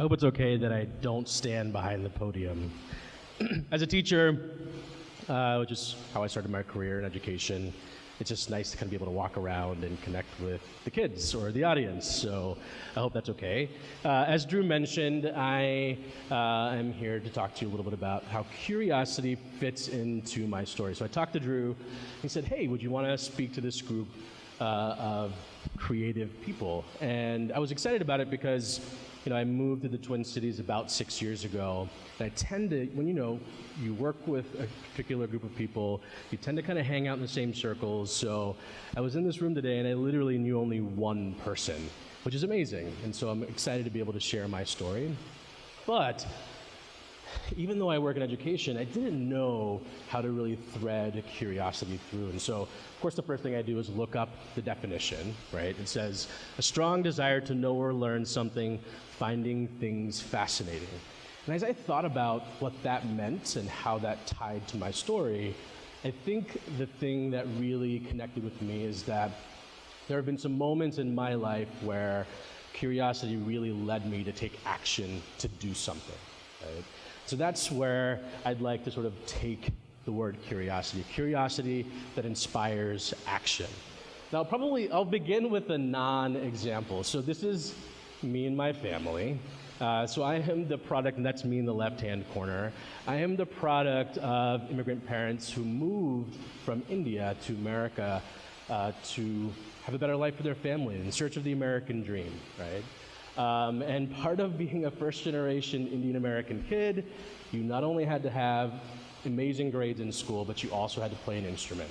I hope it's okay that I don't stand behind the podium. As a teacher, which is how I started my career in education, it's just nice to kind of be able to walk around and connect with the kids or the audience, so I hope that's okay. As Drew mentioned, I am here to talk to you a little bit about how curiosity fits into my story. So I talked to Drew, he said, hey, would you want to speak to this group of creative people? And I was excited about it because I moved to the Twin Cities about 6 years ago, and I tend to, when you work with a particular group of people, you tend to kind of hang out in the same circles. So I was in this room today, and I literally knew only one person, which is amazing. And so I'm excited to be able to share my story. But even though I work in education, I didn't know how to really thread curiosity through. And so, of course, the first thing I do is look up the definition, right? It says, a strong desire to know or learn something, finding things fascinating. And as I thought about what that meant and how that tied to my story, I think the thing that really connected with me is that there have been some moments in my life where curiosity really led me to take action to do something, right? So that's where I'd like to sort of take the word curiosity that inspires action. Now, I'll begin with a non-example. So this is me and my family. So I am the product, and that's me in the left-hand corner. I am the product of immigrant parents who moved from India to America to have a better life for their family in search of the American dream, right? And part of being a first-generation Indian-American kid, you not only had to have amazing grades in school, but you also had to play an instrument.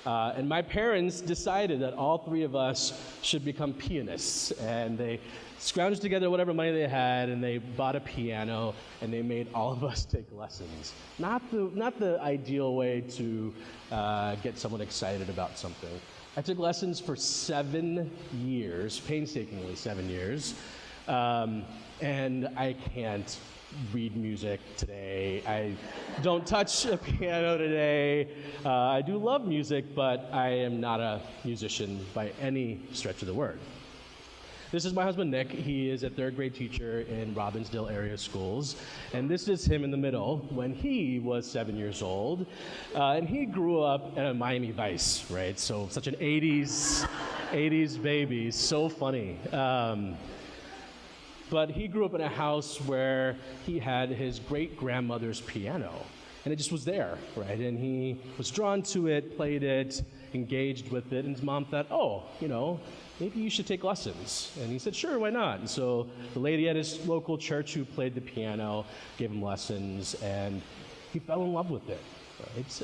And my parents decided that all three of us should become pianists, and they scrounged together whatever money they had, and they bought a piano, and they made all of us take lessons. Not the ideal way to get someone excited about something. I took lessons for 7 years, painstakingly 7 years, and I can't read music today. I don't touch a piano today. I do love music, but I am not a musician by any stretch of the word. This is my husband, Nick. He is a third grade teacher in Robbinsdale area schools. And this is him in the middle when he was 7 years old. And he grew up at Miami Vice, right? So such an 80s baby, so funny. But he grew up in a house where he had his great-grandmother's piano. And it just was there, right? And he was drawn to it, played it, engaged with it. And his mom thought, maybe you should take lessons. And he said, sure, why not? And so the lady at his local church who played the piano gave him lessons, and he fell in love with it, right?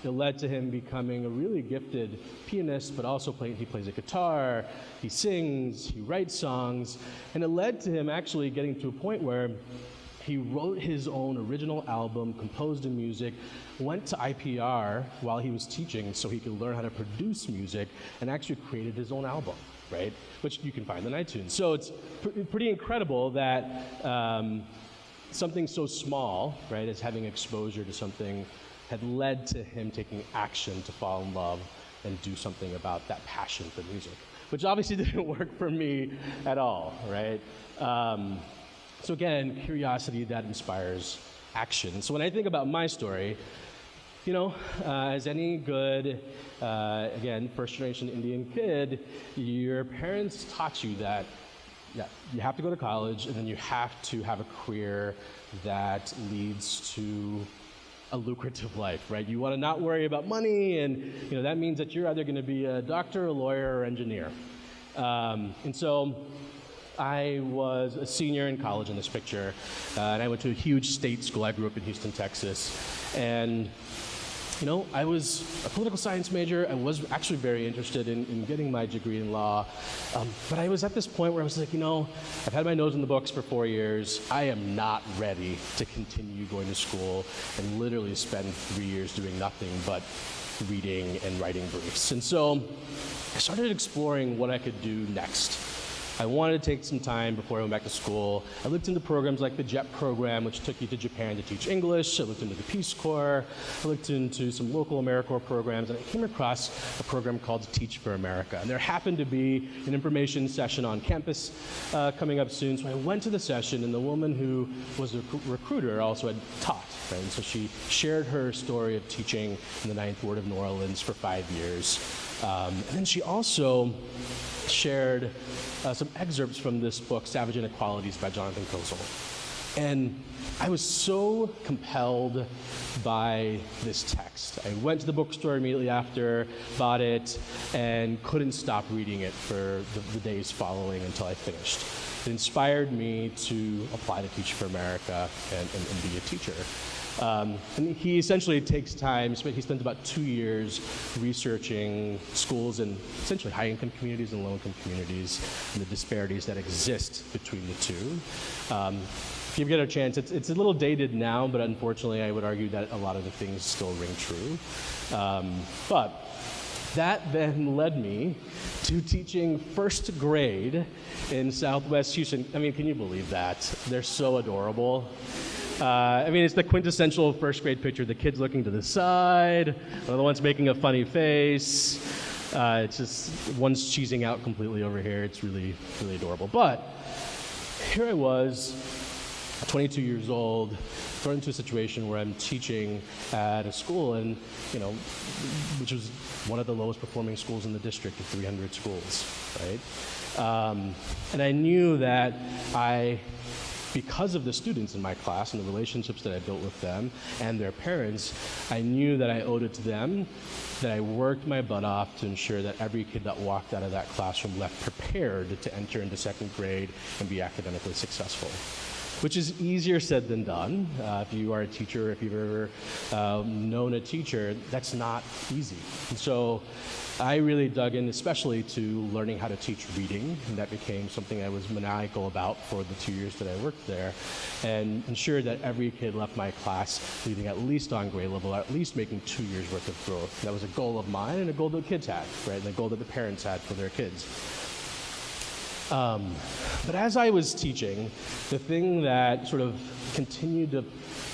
It led to him becoming a really gifted pianist, but also he plays a guitar, he sings, he writes songs, and it led to him actually getting to a point where he wrote his own original album, composed the music, went to IPR while he was teaching so he could learn how to produce music, and actually created his own album, right? Which you can find on iTunes. So it's pretty incredible that something so small, right, as having exposure to something had led to him taking action to fall in love and do something about that passion for music, which obviously didn't work for me at all, right? So again, curiosity that inspires action. So when I think about my story, as any good, again, first-generation Indian kid, your parents taught you that you have to go to college, and then you have to have a career that leads to a lucrative life, right? You want to not worry about money, and that means that you're either going to be a doctor, a lawyer, or engineer. And so I was a senior in college in this picture, and I went to a huge state school. I grew up in Houston, Texas, and I was a political science major. I was actually very interested in getting my degree in law. But I was at this point where I was like, I've had my nose in the books for 4 years. I am not ready to continue going to school and literally spend 3 years doing nothing but reading and writing briefs. And so I started exploring what I could do next. I wanted to take some time before I went back to school. I looked into programs like the JET program, which took you to Japan to teach English. I looked into the Peace Corps. I looked into some local AmeriCorps programs, and I came across a program called Teach for America. And there happened to be an information session on campus coming up soon, so I went to the session, and the woman who was the recruiter also had taught, right? And so she shared her story of teaching in the Ninth Ward of New Orleans for 5 years. And then she also shared some excerpts from this book, Savage Inequalities by Jonathan Kozol. And I was so compelled by this text. I went to the bookstore immediately after, bought it, and couldn't stop reading it for the days following until I finished. It inspired me to apply to Teach for America and be a teacher. And he essentially takes time, he spent about 2 years researching schools in essentially high-income communities and low-income communities and the disparities that exist between the two. If you get a chance, it's a little dated now, but unfortunately I would argue that a lot of the things still ring true. But that then led me to teaching first grade in Southwest Houston. I mean, can you believe that? They're so adorable. It's the quintessential first grade picture. The kid's looking to the side, one of the ones making a funny face. It's just, one's cheesing out completely over here. It's really, really adorable. But here I was, 22 years old, thrown into a situation where I'm teaching at a school, and which was one of the lowest performing schools in the district of 300 schools, right? And I knew that because of the students in my class and the relationships that I built with them and their parents, I knew that I owed it to them, that I worked my butt off to ensure that every kid that walked out of that classroom left prepared to enter into second grade and be academically successful, which is easier said than done. If you are a teacher, if you've ever known a teacher, that's not easy. And so I really dug in, especially to learning how to teach reading, and that became something I was maniacal about for the 2 years that I worked there, and ensured that every kid left my class leaving at least on grade level, or at least making 2 years worth of growth. That was a goal of mine and a goal that the kids had, right, and a goal that the parents had for their kids. But as I was teaching, the thing that sort of continued to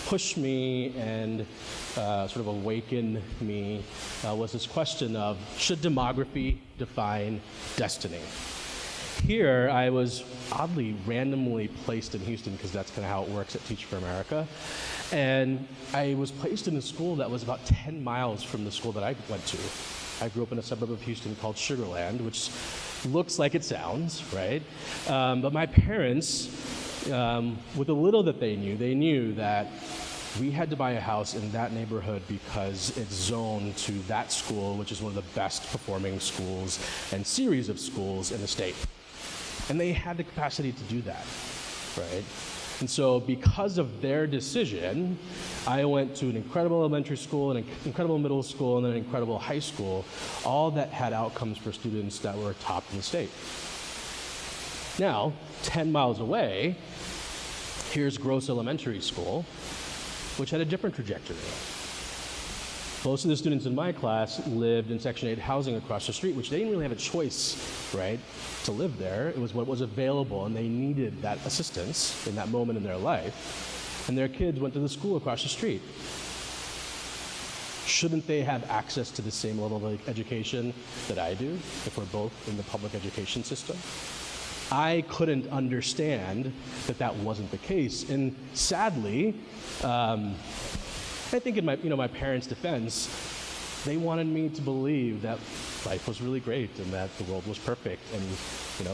push me and sort of awaken me was this question of, should demography define destiny? Here, I was oddly randomly placed in Houston, because that's kind of how it works at Teach for America. And I was placed in a school that was about 10 miles from the school that I went to. I grew up in a suburb of Houston called Sugar Land, which looks like it sounds, right? But my parents, with the little that they knew that we had to buy a house in that neighborhood because it's zoned to that school, which is one of the best performing schools and series of schools in the state. And they had the capacity to do that, right? And so because of their decision, I went to an incredible elementary school, an incredible middle school, and an incredible high school, all that had outcomes for students that were top in the state. Now, 10 miles away, here's Gross Elementary School, which had a different trajectory. Most of the students in my class lived in Section 8 housing across the street, which they didn't really have a choice, right, to live there. It was what was available, and they needed that assistance in that moment in their life. And their kids went to the school across the street. Shouldn't they have access to the same level of education that I do, if we're both in the public education system? I couldn't understand that that wasn't the case. And sadly, I think in my parents' defense, they wanted me to believe that life was really great and that the world was perfect. And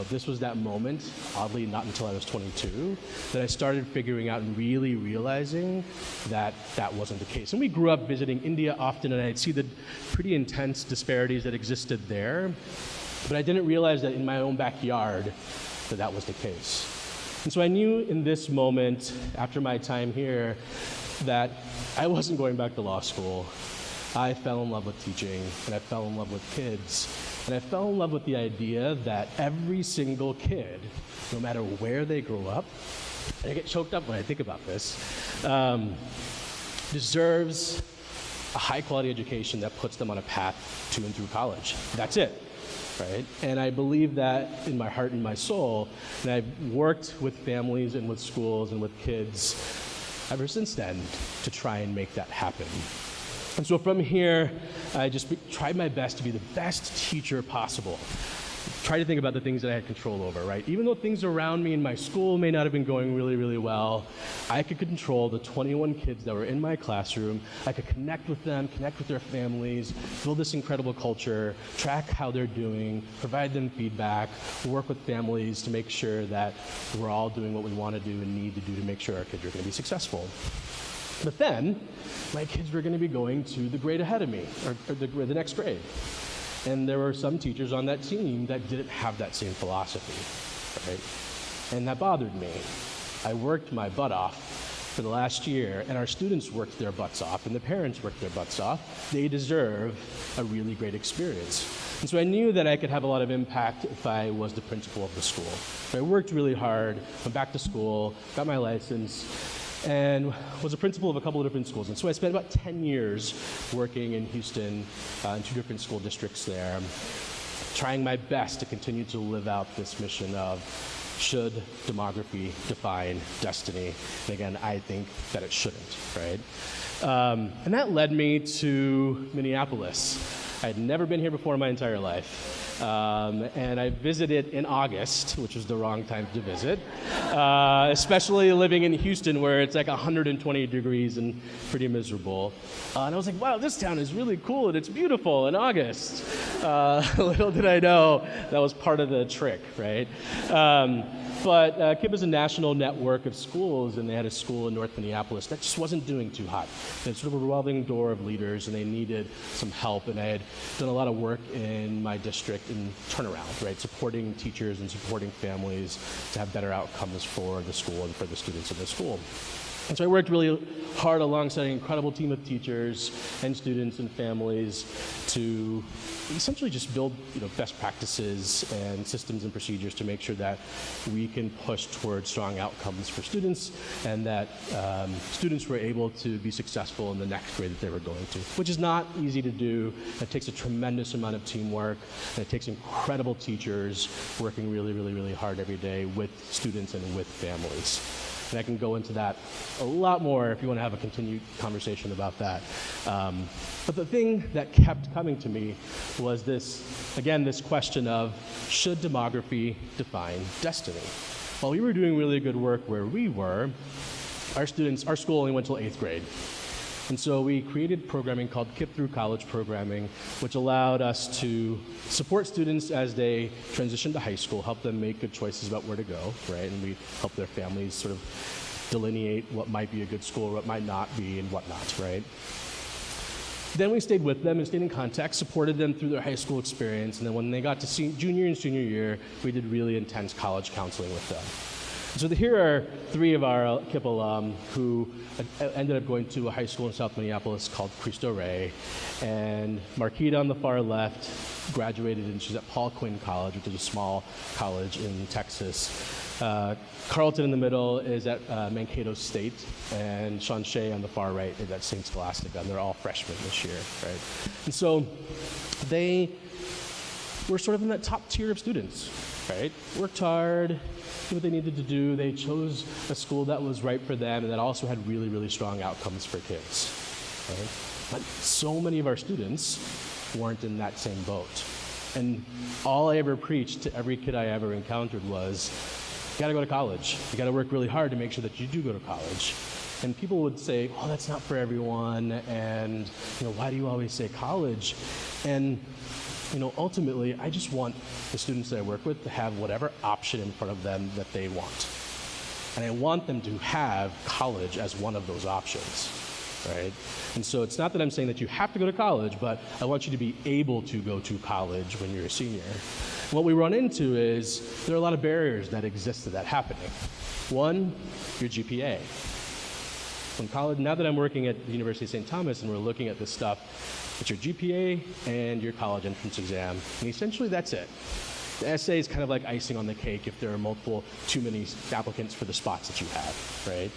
this was that moment, oddly not until I was 22, that I started figuring out and really realizing that that wasn't the case. And we grew up visiting India often, and I'd see the pretty intense disparities that existed there. But I didn't realize that in my own backyard that was the case. And so I knew in this moment, after my time here, that I wasn't going back to law school. I fell in love with teaching, and I fell in love with kids, and I fell in love with the idea that every single kid, no matter where they grow up, and I get choked up when I think about this, deserves a high-quality education that puts them on a path to and through college. That's it, right? And I believe that in my heart and my soul, and I've worked with families and with schools and with kids ever since then to try and make that happen. And so from here, I just tried my best to be the best teacher possible. Try to think about the things that I had control over, right? Even though things around me in my school may not have been going really, really well, I could control the 21 kids that were in my classroom. I could connect with them, connect with their families, build this incredible culture, track how they're doing, provide them feedback, work with families to make sure that we're all doing what we want to do and need to do to make sure our kids are going to be successful. But then, my kids were going to be going to the grade ahead of me, or the next grade. And there were some teachers on that team that didn't have that same philosophy, right? And that bothered me. I worked my butt off for the last year, and our students worked their butts off, and the parents worked their butts off. They deserve a really great experience. And so I knew that I could have a lot of impact if I was the principal of the school. So I worked really hard, went back to school, got my license, and was a principal of a couple of different schools. And so I spent about 10 years working in Houston in 2 different school districts there, trying my best to continue to live out this mission of should demography define destiny? And again, I think that it shouldn't, right? And that led me to Minneapolis. I had never been here before in my entire life. And I visited in August, which was the wrong time to visit, especially living in Houston where it's like 120 degrees and pretty miserable. And I was like, wow, this town is really cool and it's beautiful in August. Little did I know that was part of the trick, right? But KIPP is a national network of schools, and they had a school in North Minneapolis that just wasn't doing too hot. They had sort of a revolving door of leaders, and they needed some help. And I had done a lot of work in my district in turnaround, right, supporting teachers and supporting families to have better outcomes for the school and for the students in the school. And so I worked really hard alongside an incredible team of teachers and students and families to essentially just build, best practices and systems and procedures to make sure that we can push towards strong outcomes for students and that students were able to be successful in the next grade that they were going to, which is not easy to do. It takes a tremendous amount of teamwork, and it takes incredible teachers working really, really, really hard every day with students and with families. And I can go into that a lot more if you want to have a continued conversation about that. But the thing that kept coming to me was this question of, should demography define destiny? While we were doing really good work where we were, our school only went till 8th grade. And so we created programming called KIPP Through College programming, which allowed us to support students as they transition to high school, help them make good choices about where to go, right? And we help their families sort of delineate what might be a good school, what might not be, and whatnot, right? Then we stayed with them and stayed in contact, supported them through their high school experience, and then when they got to junior and senior year, we did really intense college counseling with them. So here are 3 of our KIPP alum who ended up going to a high school in South Minneapolis called Cristo Rey. And Marquita on the far left graduated, and she's at Paul Quinn College, which is a small college in Texas. Carlton in the middle is at Mankato State, and Sean Shea on the far right is at St. Scholastica, and they're all freshmen this year, right? And so they were sort of in that top tier of students, right? Worked hard, did what they needed to do. They chose a school that was right for them and that also had really, really strong outcomes for kids, right? But so many of our students weren't in that same boat. And all I ever preached to every kid I ever encountered was, you gotta go to college. You gotta work really hard to make sure that you do go to college. And people would say, oh, that's not for everyone, and why do you always say college? And ultimately, I just want the students that I work with to have whatever option in front of them that they want. And I want them to have college as one of those options, right? And so it's not that I'm saying that you have to go to college, but I want you to be able to go to college when you're a senior. What we run into is there are a lot of barriers that exist to that happening. One, your GPA. Now that I'm working at the University of St. Thomas and we're looking at this stuff, it's your GPA and your college entrance exam, and essentially that's it. The essay is kind of like icing on the cake if there are too many applicants for the spots that you have, right?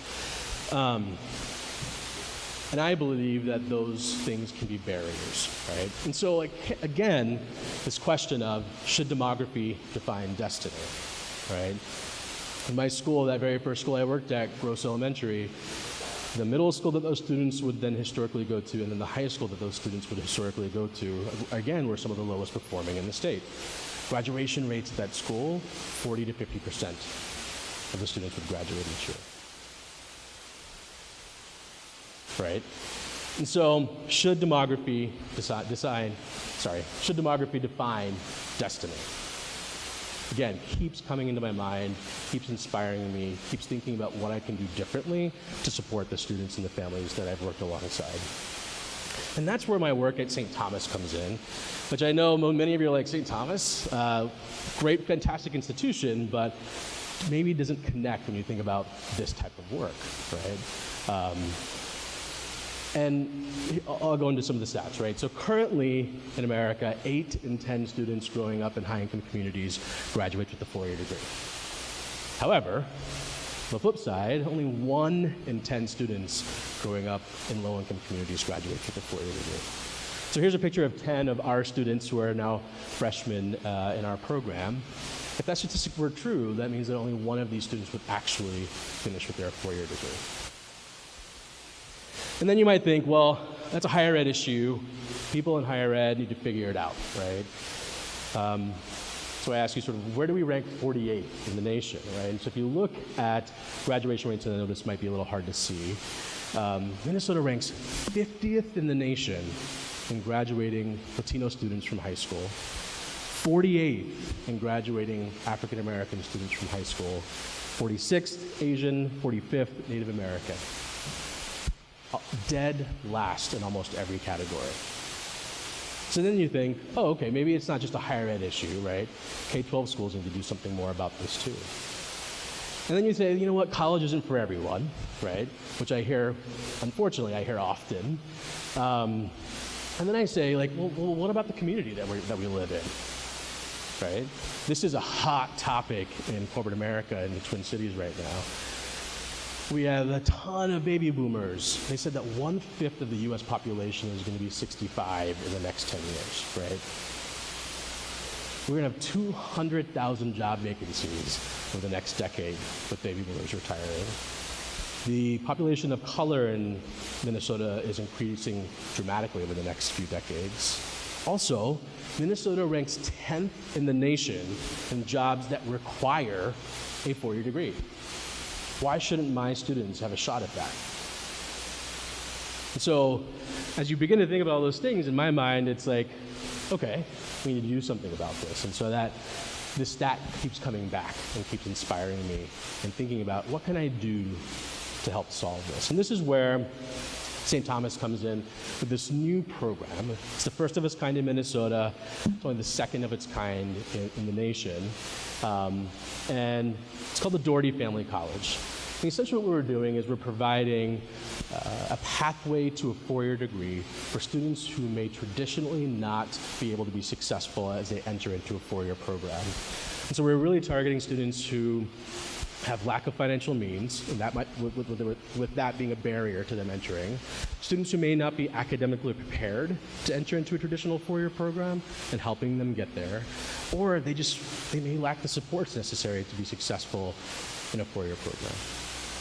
And I believe that those things can be barriers, right? And so, like, again, this question of should demography define destiny, right? In my school, that very first school I worked at, Gross Elementary, the middle school that those students would then historically go to, and then the high school that those students would historically go to, again, were some of the lowest performing in the state. Graduation rates at that school, 40 to 50% of the students would graduate each year. Right? And so, should demography define destiny? Again, keeps coming into my mind, keeps inspiring me, keeps thinking about what I can do differently to support the students and the families that I've worked alongside. And that's where my work at St. Thomas comes in, which I know many of you are like, St. Thomas, great, fantastic institution, but maybe doesn't connect when you think about this type of work, right? And I'll go into some of the stats, right? So currently in America, 8 in 10 students growing up in high-income communities graduate with a 4-year degree. However, on the flip side, only 1 in 10 students growing up in low-income communities graduate with a 4-year degree. So here's a picture of 10 of our students who are now freshmen in our program. If that statistic were true, that means that only 1 of these students would actually finish with their 4-year degree. And then you might think, well, that's a higher ed issue. People in higher ed need to figure it out, right? So I ask you sort of, where do we rank 48th in the nation, right? And so if you look at graduation rates, and I know this might be a little hard to see, Minnesota ranks 50th in the nation in graduating Latino students from high school, 48th in graduating African American students from high school, 46th Asian, 45th Native American. Dead last in almost every category. So then you think, oh, okay, maybe it's not just a higher ed issue, right? K-12 schools need to do something more about this too. And then you say, you know what, college isn't for everyone, right? Which I hear, unfortunately, I hear often. And then I say, like, well, what about the community that we live in, right? This is a hot topic in corporate America in the Twin Cities right now. We have a ton of baby boomers. They said that 1/5 of the US population is going to be 65 in the next 10 years, right? We're going to have 200,000 job vacancies over the next decade with baby boomers retiring. The population of color in Minnesota is increasing dramatically over the next few decades. Also, Minnesota ranks 10th in the nation in jobs that require a 4-year degree. Why shouldn't my students have a shot at that? And so, as you begin to think about all those things, in my mind, it's like, okay, we need to do something about this. And so this stat keeps coming back and keeps inspiring me and thinking about what can I do to help solve this. And this is where St. Thomas comes in with this new program. It's the first of its kind in Minnesota. It's only the second of its kind in the nation. And it's called the Daugherty Family College. And essentially what we're doing is we're providing a pathway to a 4-year degree for students who may traditionally not be able to be successful as they enter into a 4-year program. And so we're really targeting students who have lack of financial means, and that might, with that being a barrier to them entering. Students who may not be academically prepared to enter into a traditional 4-year program and helping them get there. Or they may lack the supports necessary to be successful in a 4-year program.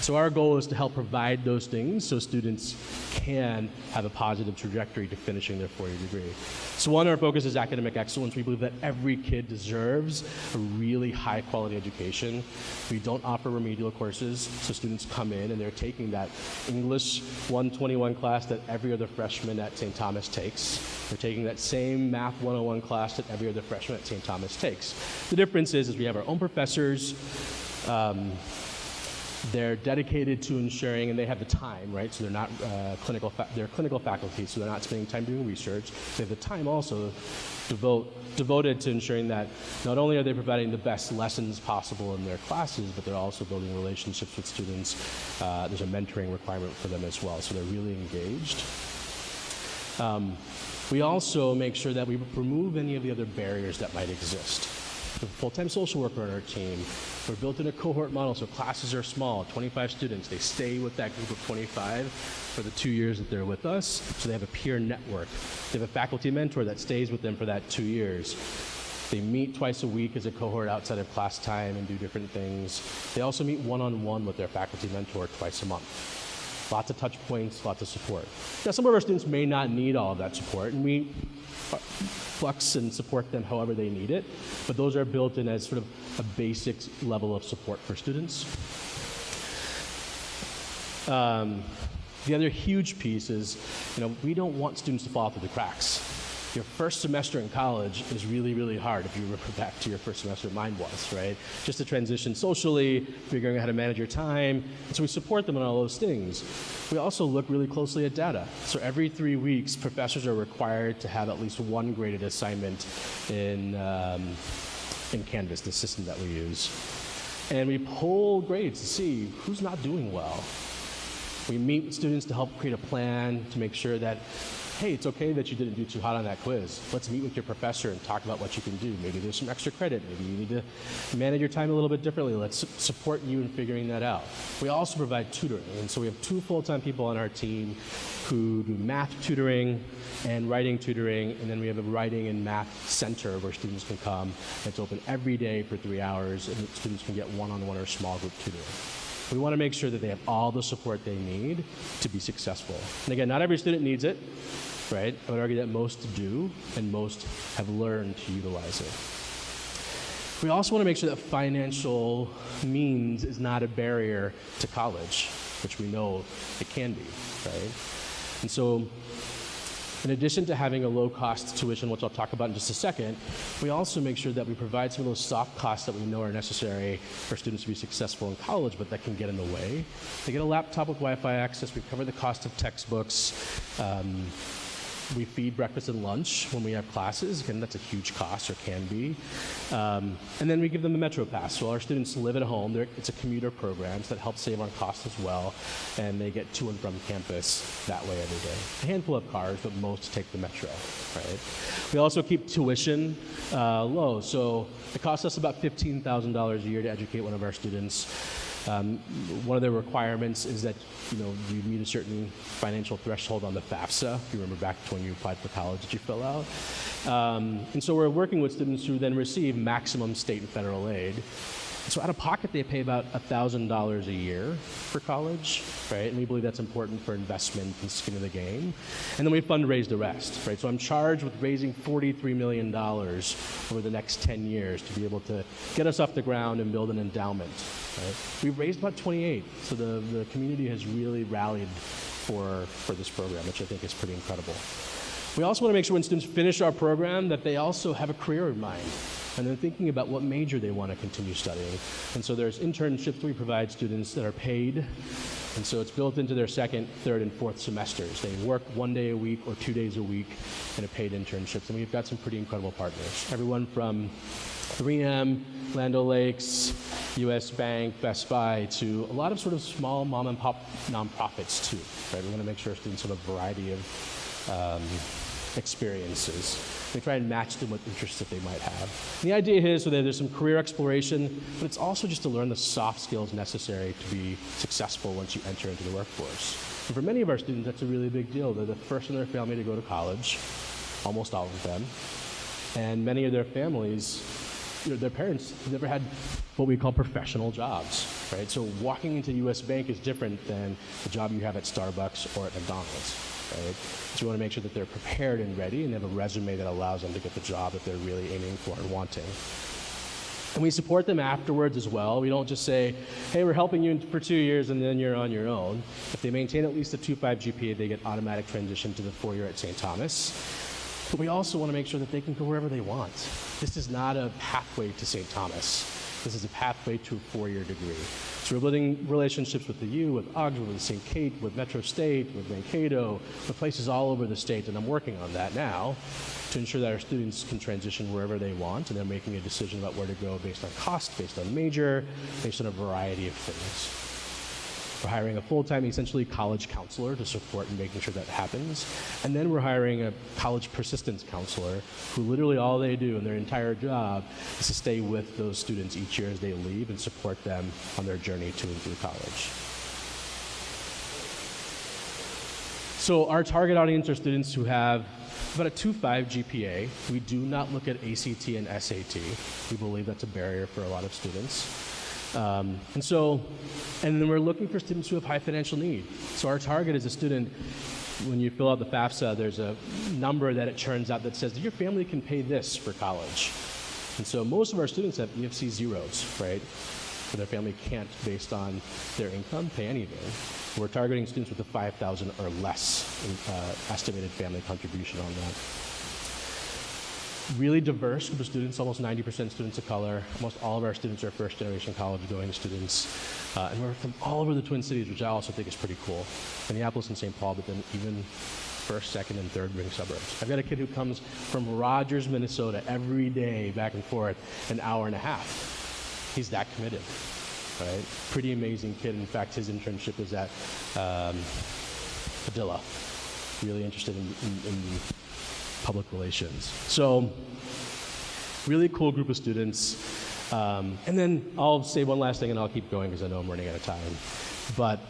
So our goal is to help provide those things so students can have a positive trajectory to finishing their 4-year degree. So one, our focus is academic excellence. We believe that every kid deserves a really high quality education. We don't offer remedial courses, so students come in and they're taking that English 121 class that every other freshman at St. Thomas takes. They're taking that same Math 101 class that every other freshman at St. Thomas takes. The difference is we have our own professors. They're dedicated to ensuring, and they have the time, right? So they're not they're clinical faculty, so they're not spending time doing research. They have the time also devoted to ensuring that not only are they providing the best lessons possible in their classes, but they're also building relationships with students. There's a mentoring requirement for them as well, so they're really engaged. We also make sure that we remove any of the other barriers that might exist. We have a full-time social worker on our team. We're built in a cohort model, so classes are small, 25 students. They stay with that group of 25 for the 2 years that they're with us, so they have a peer network. They have a faculty mentor that stays with them for that 2 years. They meet twice a week as a cohort outside of class time and do different things. They also meet one-on-one with their faculty mentor twice a month. Lots of touch points, lots of support. Now, some of our students may not need all of that support, and we flex and support them however they need it, but those are built in as sort of a basic level of support for students. The other huge piece is, we don't want students to fall through the cracks. Your first semester in college is really, really hard if you remember back to your first semester. Mine was, right? Just to transition socially, figuring out how to manage your time. And so we support them on all those things. We also look really closely at data. So every 3 weeks, professors are required to have at least one graded assignment in Canvas, the system that we use. And we pull grades to see who's not doing well. We meet with students to help create a plan to make sure that, hey, it's okay that you didn't do too hot on that quiz. Let's meet with your professor and talk about what you can do. Maybe there's some extra credit. Maybe you need to manage your time a little bit differently. Let's support you in figuring that out. We also provide tutoring. And so we have 2 full-time people on our team who do math tutoring and writing tutoring. And then we have a writing and math center where students can come. It's open every day for 3 hours, and students can get one-on-one or small group tutoring. We want to make sure that they have all the support they need to be successful. And again, not every student needs it, right? I would argue that most do, and most have learned to utilize it. We also want to make sure that financial means is not a barrier to college, which we know it can be, right? And so, in addition to having a low-cost tuition, which I'll talk about in just a second, we also make sure that we provide some of those soft costs that we know are necessary for students to be successful in college, but that can get in the way. They get a laptop with Wi-Fi access. We cover the cost of textbooks. We feed breakfast and lunch when we have classes. Again, that's a huge cost, or can be. And then we give them a Metro Pass. So our students live at home. It's a commuter program, so that helps save on costs as well. And they get to and from campus that way every day. A handful of cars, but most take the Metro, right? We also keep tuition low. So it costs us about $15,000 a year to educate one of our students. One of the requirements is that you meet a certain financial threshold on the FAFSA. If you remember back to when you applied for college that you fill out. And so we're working with students who then receive maximum state and federal aid. So out of pocket, they pay about $1,000 a year for college, right? And we believe that's important for investment and skin in the game. And then we fundraise the rest, right? So I'm charged with raising $43 million over the next 10 years to be able to get us off the ground and build an endowment, right? We've raised about 28, so the community has really rallied for this program, which I think is pretty incredible. We also want to make sure when students finish our program that they also have a career in mind. And they're thinking about what major they want to continue studying. And so there's internships we provide students that are paid. And so it's built into their second, third, and fourth semesters. They work 1 day a week or 2 days a week in a paid internships. And we've got some pretty incredible partners. Everyone from 3M, Land O'Lakes, US Bank, Best Buy, to a lot of sort of small mom and pop nonprofits too, right? We want to make sure students have a variety of experiences. We try and match them with interests that they might have. And the idea here is so that there's some career exploration, but it's also just to learn the soft skills necessary to be successful once you enter into the workforce. And for many of our students, that's a really big deal. They're the first in their family to go to college, almost all of them. And many of their families, their parents never had what we call professional jobs, right? So walking into US Bank is different than the job you have at Starbucks or at McDonald's. Right? So we want to make sure that they're prepared and ready and have a resume that allows them to get the job that they're really aiming for and wanting. And we support them afterwards as well. We don't just say, hey, we're helping you for 2 years and then you're on your own. If they maintain at least a 2.5 GPA, they get automatic transition to the 4-year at St. Thomas. But we also want to make sure that they can go wherever they want. This is not a pathway to St. Thomas. This is a pathway to a 4-year degree. So we're building relationships with the U, with Augsburg, with St. Kate, with Metro State, with Mankato, with places all over the state, and I'm working on that now to ensure that our students can transition wherever they want, and they're making a decision about where to go based on cost, based on major, based on a variety of things. We're hiring a full-time, essentially, college counselor to support in making sure that happens. And then we're hiring a college persistence counselor who literally all they do in their entire job is to stay with those students each year as they leave and support them on their journey to and through college. So our target audience are students who have about a 2.5 GPA. We do not look at ACT and SAT. We believe that's a barrier for a lot of students. And then we're looking for students who have high financial need. So our target is a student, when you fill out the FAFSA, there's a number that it churns out that says that your family can pay this for college. And so most of our students have EFC zeros, right? So their family can't, based on their income, pay anything. We're targeting students with a 5,000 or less estimated family contribution on that. Really diverse group of students, almost 90% students of color. Almost all of our students are first-generation college-going students. And we're from all over the Twin Cities, which I also think is pretty cool. Minneapolis and St. Paul, but then even first, second, and third ring suburbs. I've got a kid who comes from Rogers, Minnesota every day, back and forth, an hour and a half. He's that committed, right? Pretty amazing kid. In fact, his internship is at Padilla. Really interested in public relations. So, really cool group of students. And then I'll say one last thing and I'll keep going because I know I'm running out of time. But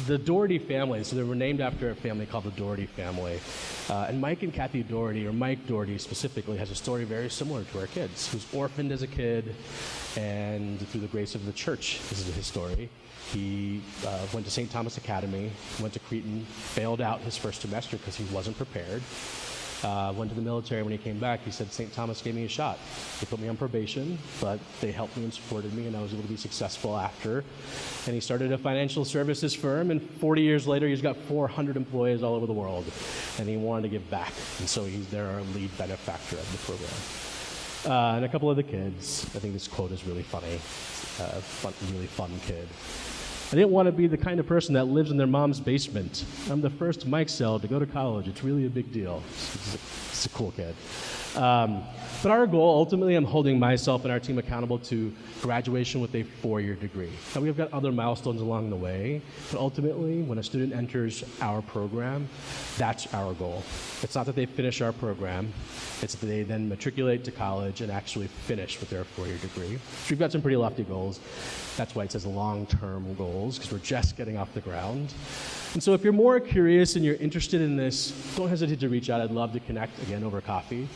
the Daugherty family, so they were named after a family called the Daugherty family. And Mike and Kathy Daugherty, or Mike Daugherty specifically, has a story very similar to our kids. He was orphaned as a kid, and through the grace of the church, this is his story. He went to St. Thomas Academy, went to Cretan, failed out his first semester because he wasn't prepared. Went to the military. When he came back, he said, St. Thomas gave me a shot. They put me on probation, but they helped me and supported me, and I was able to be successful after. And he started a financial services firm, and 40 years later, he's got 400 employees all over the world, and he wanted to give back. And so they're our lead benefactor of the program. And a couple of the kids. I think this quote is really funny. Really fun kid. I didn't want to be the kind of person that lives in their mom's basement. I'm the first Mike Cell to go to college. It's really a big deal. It's a cool kid. But our goal, ultimately, I'm holding myself and our team accountable to graduation with a 4-year degree. Now, we've got other milestones along the way, but ultimately, when a student enters our program, that's our goal. It's not that they finish our program, it's that they then matriculate to college and actually finish with their 4-year degree. So we've got some pretty lofty goals. That's why it says long-term goals, because we're just getting off the ground. And so if you're more curious and you're interested in this, don't hesitate to reach out. I'd love to connect, again, over coffee.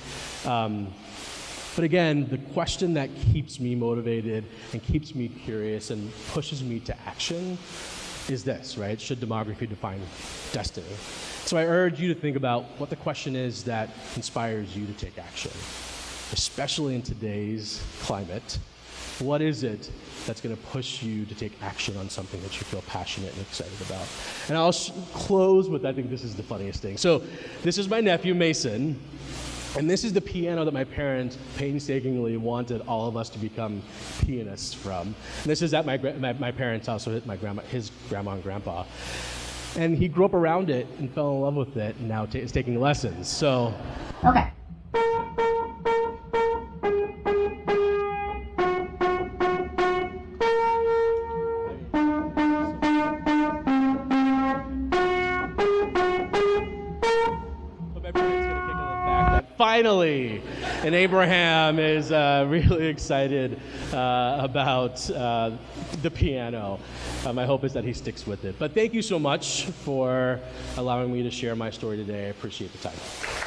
But again, the question that keeps me motivated and keeps me curious and pushes me to action is this, right? Should demography define destiny? So I urge you to think about what the question is that inspires you to take action, especially in today's climate. What is it that's going to push you to take action on something that you feel passionate and excited about? And I'll close with, I think this is the funniest thing. So this is my nephew, Mason, and this is the piano that my parents painstakingly wanted all of us to become pianists from. And this is at my parents' house, so his grandma and grandpa. And he grew up around it and fell in love with it, and now is taking lessons. So. Okay. Finally, and Abraham is really excited about the piano. My hope is that he sticks with it. But thank you so much for allowing me to share my story today. I appreciate the time.